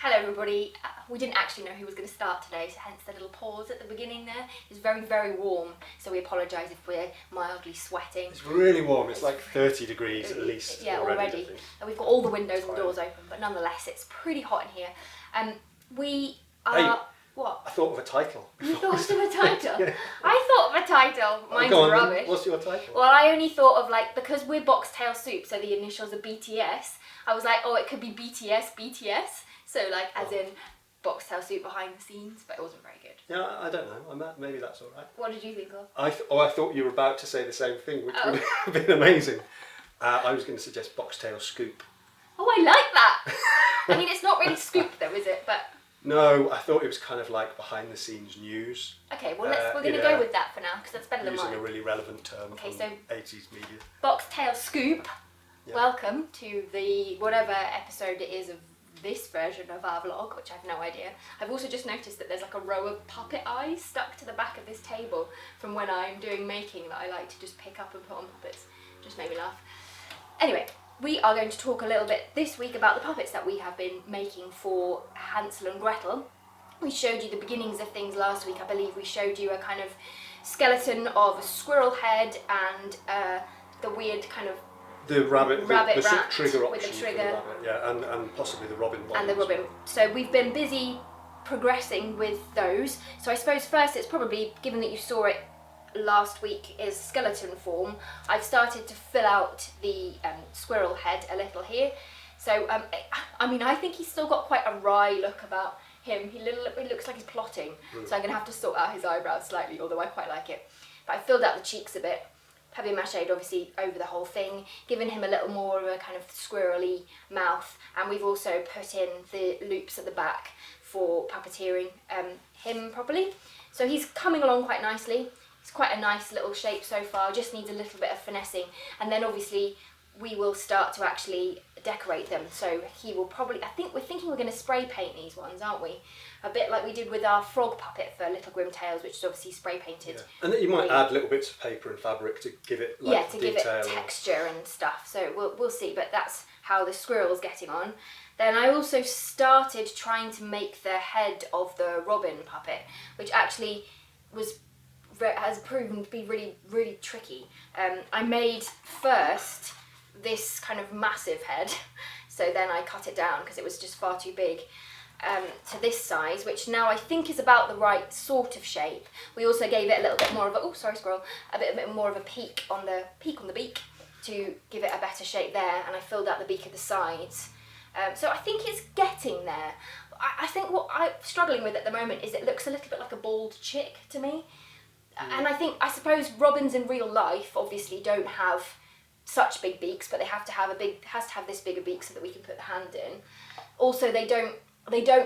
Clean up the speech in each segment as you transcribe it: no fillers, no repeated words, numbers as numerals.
Hello everybody. We didn't actually know who was going to start today, so hence the little pause at the beginning there. It's very, very warm, so we apologise if we're mildly sweating. It's really warm. It's like 30 degrees at least. Yeah, already. And we've got all the windows and doors open, but nonetheless, it's pretty hot in here. We are... Hey, what? I thought of a title. You thought of a title? Yeah. I thought of a title. Mine's Go on, rubbish. then. What's your title? Well, I only thought of because we're Boxtail Soup, so the initials are BTS. I was like, oh, it could be BTS. So as in Boxtail Soup behind the scenes, but it wasn't very good. Yeah, I don't know. Maybe that's all right. What did you think of? I thought you were about to say the same thing, which would have been amazing. I was going to suggest Boxtail Scoop. Oh, I like that. I mean, it's not really scoop though, is it? But no, I thought it was kind of like behind the scenes news. Okay, well we're going to go with that for now because that's better than mine. Using a really relevant term from so 80s media. Boxtail Scoop. Yeah. Welcome to the whatever episode it is of this version of our vlog, which I have no idea. I've also just noticed that there's like a row of puppet eyes stuck to the back of this table from when I'm doing making that I like to just pick up and put on puppets. Just made me laugh. Anyway, we are going to talk a little bit this week about the puppets that we have been making for Hansel and Gretel. We showed you the beginnings of things last week. I believe we showed you a kind of skeleton of a squirrel head and the weird kind of the rabbit rat sort of trigger option with the trigger, for the rabbit, yeah, and possibly the robin one. And the robin. So we've been busy progressing with those. So I suppose first it's probably, given that you saw it last week, is skeleton form. I've started to fill out the squirrel head a little here. So I mean, I think he's still got quite a wry look about him. He looks like he's plotting. So I'm going to have to sort out his eyebrows slightly, although I quite like it. But I filled out the cheeks a bit. Papier-mâché obviously over the whole thing, giving him a little more of a kind of squirrely mouth, and we've also put in the loops at the back for puppeteering him properly. So he's coming along quite nicely. It's quite a nice little shape so far, just needs a little bit of finessing, and then obviously we will start to actually decorate them. So he will probably, we're thinking we're going to spray paint these ones, aren't we? A bit like we did with our frog puppet for Little Grim Tales, which is obviously spray painted. Yeah. And then you might add little bits of paper and fabric to give it to give it texture and stuff. So we'll see, but that's how the squirrel's getting on. Then I also started trying to make the head of the robin puppet, which actually has proven to be really, really tricky. I made first this kind of massive head, so then I cut it down because it was just far too big. To this size, which now I think is about the right sort of shape. We also gave it a little bit more of a bit more of a peak on the beak to give it a better shape there, and I filled out the beak at the sides. So I think it's getting there. I think what I'm struggling with at the moment is it looks a little bit like a bald chick to me. And I suppose robins in real life obviously don't have such big beaks, but they have to have this bigger beak so that we can put the hand in. Also, they don't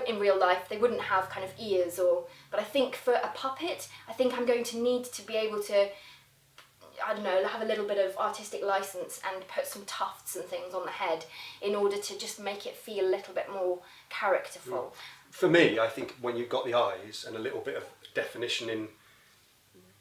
in real life, they wouldn't have kind of ears but I think for a puppet, I think I'm going to need to be able to, I don't know, have a little bit of artistic license and put some tufts and things on the head in order to just make it feel a little bit more characterful. For me, I think when you've got the eyes and a little bit of definition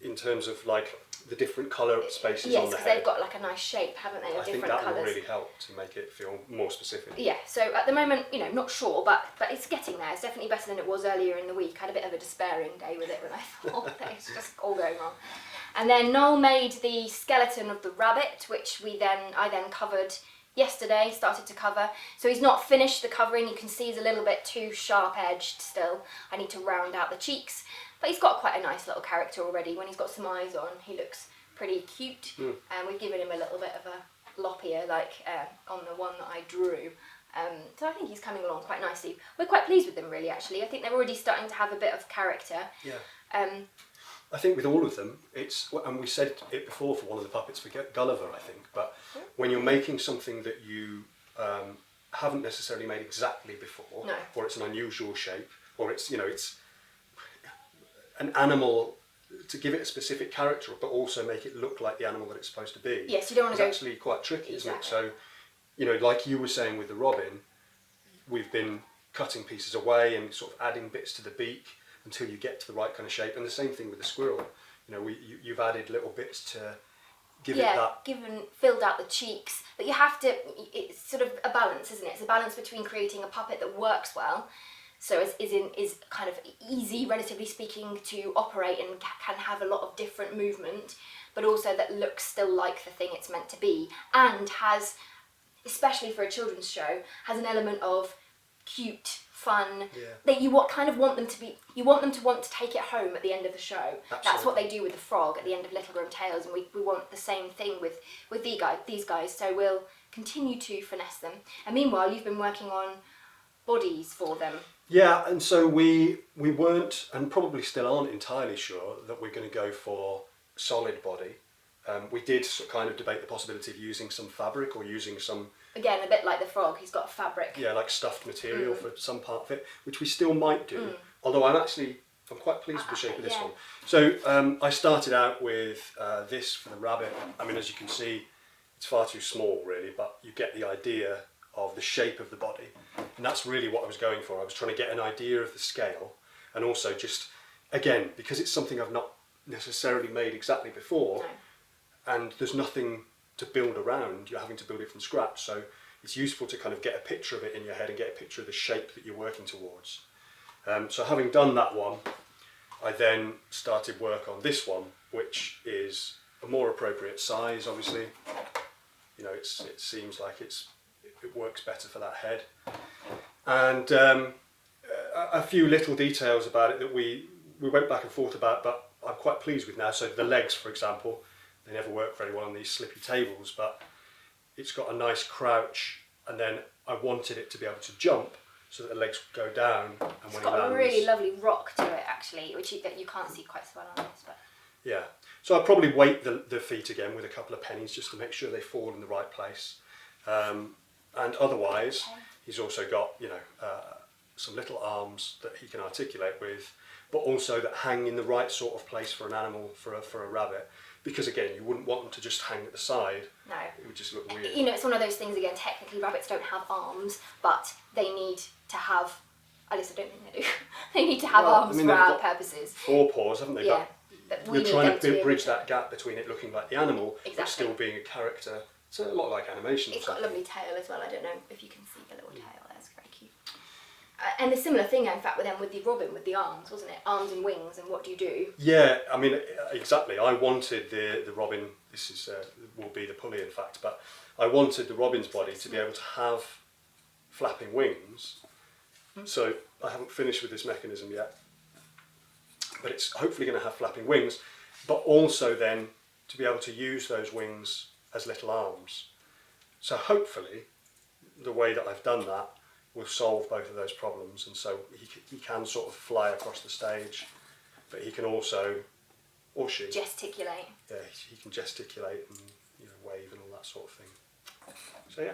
in terms of like the different colour spaces on the head. Yes, because they've got like a nice shape, haven't they, of different colours. I think that will really help to make it feel more specific. Yeah, so at the moment, not sure, but it's getting there. It's definitely better than it was earlier in the week. I had a bit of a despairing day with it when I thought that it's just all going wrong. And then Noel made the skeleton of the rabbit, which I then covered yesterday, started to cover. So he's not finished the covering. You can see he's a little bit too sharp-edged still. I need to round out the cheeks. But he's got quite a nice little character already. When he's got some eyes on, he looks pretty cute. And we've given him a little bit of a lop ear, like on the one that I drew. So I think he's coming along quite nicely. We're quite pleased with them, really, actually. I think they're already starting to have a bit of character. Yeah. I think with all of them, and we said it before for one of the puppets for Gulliver, I think, but when you're making something that you haven't necessarily made exactly before, or it's an unusual shape, or it's an animal, to give it a specific character, but also make it look like the animal that it's supposed to be. Yes, you don't want to go... It's actually quite tricky, isn't it? So, like you were saying with the robin, we've been cutting pieces away and sort of adding bits to the beak until you get to the right kind of shape. And the same thing with the squirrel. You've added little bits to give it that. Filled out the cheeks, but you have to. It's sort of a balance, isn't it? It's a balance between creating a puppet that works well, so is kind of easy, relatively speaking, to operate and can have a lot of different movement, but also that looks still like the thing it's meant to be, and has, especially for a children's show, has an element of cute, fun. That you kind of want them to be. You want them to want to take it home at the end of the show. Absolutely. That's what they do with the frog at the end of Little Grim Tales, and we want the same thing with these guys. So we'll continue to finesse them. And meanwhile, you've been working on bodies for them. Yeah, and so we weren't, and probably still aren't entirely sure that we're going to go for solid body. We did kind of debate the possibility of using some fabric or using some... Again, a bit like the frog, he's got fabric. Yeah, like stuffed material for some part of it, which we still might do. Although I'm quite pleased with the shape of this one. So I started out with this for the rabbit. I mean, as you can see, it's far too small really, but you get the idea of the shape of the body. And that's really what I was going for. I was trying to get an idea of the scale, and also just, again, because it's something I've not necessarily made exactly before, and there's nothing to build around, you're having to build it from scratch, so it's useful to kind of get a picture of it in your head and get a picture of the shape that you're working towards. So having done that one, I then started work on this one, which is a more appropriate size, obviously. You know, it seems like it works better for that head. And a few little details about it that we went back and forth about, but I'm quite pleased with now. So the legs, for example, they never work very well on these slippy tables, but it's got a nice crouch, and then I wanted it to be able to jump so that the legs go down. And it's when got he lands, a really lovely rock to it, actually, that you can't see quite so well on this. But yeah, so I'll probably weight the feet again with a couple of pennies just to make sure they fall in the right place. And otherwise, he's also got, you know, some little arms that he can articulate with, but also that hang in the right sort of place for an animal, for a rabbit. Because again, you wouldn't want them to just hang at the side. No. It would just look weird. You know, it's one of those things, again, technically rabbits don't have arms, but they need to have, at least I don't think they do, they need to have arms for our purposes. 4 paws, haven't they? Yeah. But you're trying to bridge that gap between it looking like the animal, but still being a character. It's a lot like animation. It's got a lovely tail as well. I don't know if you can see the little tail there. It's very cute. And a similar thing, in fact, with them, with the robin, with the arms, wasn't it? Arms and wings, and what do you do? Yeah, I mean, exactly. I wanted the robin, this is will be the pulley, in fact, but I wanted the robin's body to be able to have flapping wings. So I haven't finished with this mechanism yet, but it's hopefully going to have flapping wings, but also then to be able to use those wings as little arms. So hopefully the way that I've done that will solve both of those problems, and so he can sort of fly across the stage, but he can also, or she, gesticulate. Yeah, he can gesticulate and, you know, wave and all that sort of thing. So yeah,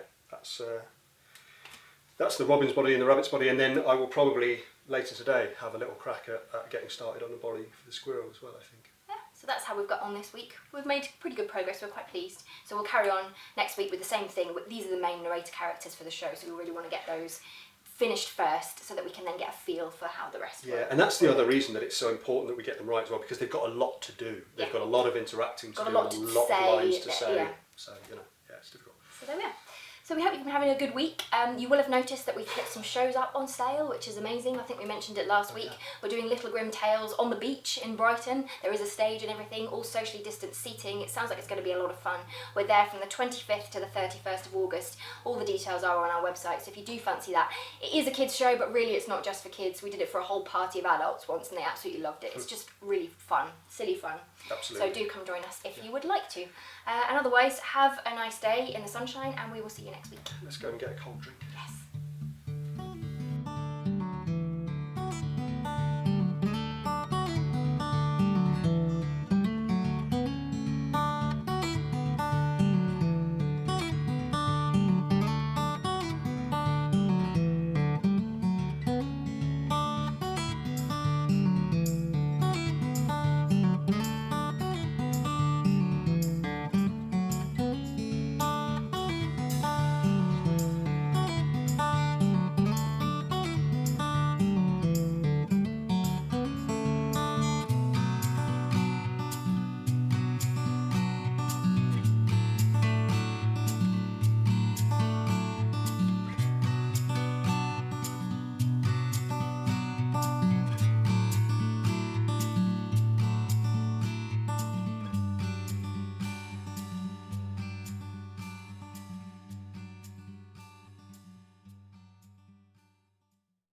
that's the robin's body and the rabbit's body, and then I will probably later today have a little crack at getting started on the body for the squirrel as well, I think. Yeah, so that's how we've got on this week. We've made pretty good progress, we're quite pleased. So we'll carry on next week with the same thing. These are the main narrator characters for the show, so we really want to get those finished first so that we can then get a feel for how the rest work. Yeah, and that's the other reason that it's so important that we get them right as well, because they've got a lot to do. They've got a lot of interacting to do, and a lot of lines to say. Yeah. So, you know, yeah, it's difficult. So there we are. So we hope you've been having a good week. You will have noticed that we've put some shows up on sale, which is amazing. I think we mentioned it last week. We're doing Little Grim Tales on the beach in Brighton. There is a stage and everything, all socially distanced seating. It sounds like it's going to be a lot of fun. We're there from the 25th to the 31st of August. All the details are on our website, so if you do fancy that. It is a kids show, but really it's not just for kids. We did it for a whole party of adults once and they absolutely loved it. It's just really fun, silly fun. Absolutely. So do come join us if you would like to. And otherwise, have a nice day in the sunshine, and we will see you next week. Let's go and get a cold drink. Yes.